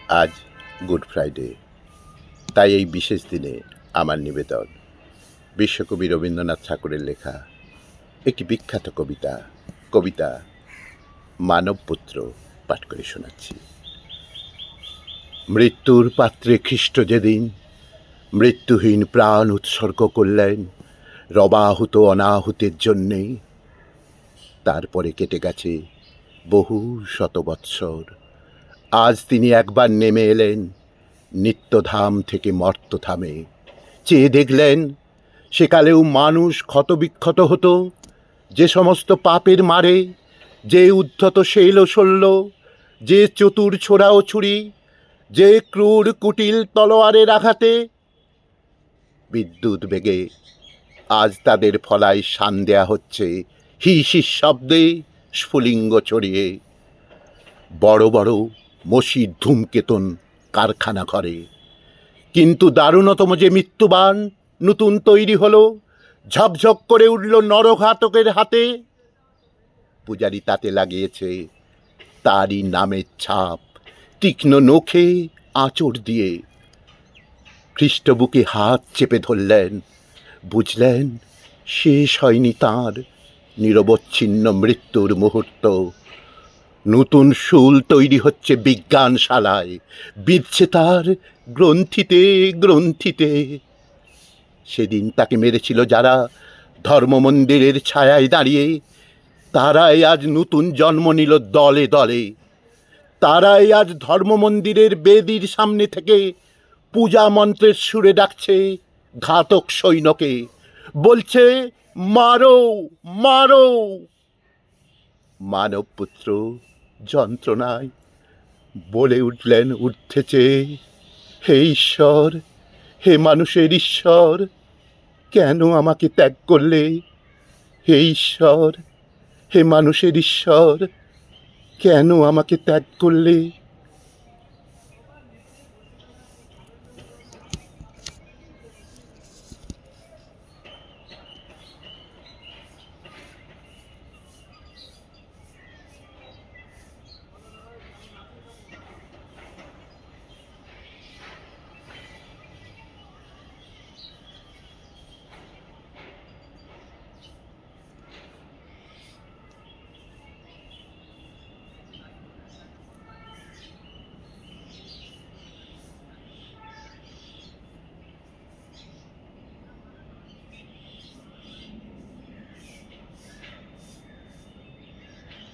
আজ good Friday, তাই এই বিশেষ দিনে আমার নিবেদন বিশ্বকবি রবীন্দ্রনাথ ঠাকুরের লেখা একটি বিখ্যাত কবিতা মানবপুত্র পাঠ করে শোনাচ্ছি। মৃত্যুর পাত্রে খ্রিস্ট যেদিন মৃত্যুহীন প্রাণ উৎসর্গ করলেন রবাহুত অনাহুতের জন্যে, তারপরে কেটে গেছে বহু শত বৎসর। আজ তিনি একবার নেমে এলেন নিত্যধাম থেকে মর্তধামে। চেয়ে দেখলেন সেকালেও মানুষ ক্ষতবিক্ষত হতো যে সমস্ত পাপের মারে, যে উদ্ধত শৈল শল্য, যে চতুর ছোড়া ও ছুরি, যে ক্রূর কুটিল তলোয়ারের আঘাতে। বিদ্যুৎ বেগে আজ তাদের ফলায় শান দেয়া হচ্ছে হিস হিস শব্দে স্ফুলিঙ্গ ছড়িয়ে। বড় বড় মসির ধূমকেতন কারখানা ঘরে, কিন্তু দারুণতম যে মৃত্যুবান নতুন তৈরি হলো, ঝকঝক করে উঠল নরঘাতকের হাতে। পূজারি তাতে লাগিয়েছে তারই নামের ছাপ, তীক্ষ্ণ নখে আঁচড় দিয়ে। খ্রিস্ট বুকে হাত চেপে ধরলেন, বুঝলেন শেষ হয়নি তাঁর নিরবচ্ছিন্ন মৃত্যুর মুহূর্ত। নতুন শুল তৈরি হচ্ছে বিজ্ঞানশালায়, বিধছে তার গ্রন্থিতে গ্রন্থিতে। সেদিন তাকে মেরেছিল যারা ধর্মমন্দিরের ছায়ায় দাঁড়িয়ে, তারাই আজ নতুন জন্ম নিল দলে দলে। তারাই আজ ধর্মমন্দিরের বেদির সামনে থেকে পূজা মন্ত্রের সুরে ডাকছে ঘাতক সৈন্যকে, বলছে মারো মারো। মানবপুত্র যন্ত্রণায় বলে উঠলেন ঊর্ধ্বে চেয়ে, হে ঈশ্বর, হে মানুষের ঈশ্বর, কেন আমাকে ত্যাগ করলে? হে ঈশ্বর, হে মানুষের ঈশ্বর, কেন আমাকে ত্যাগ করলে?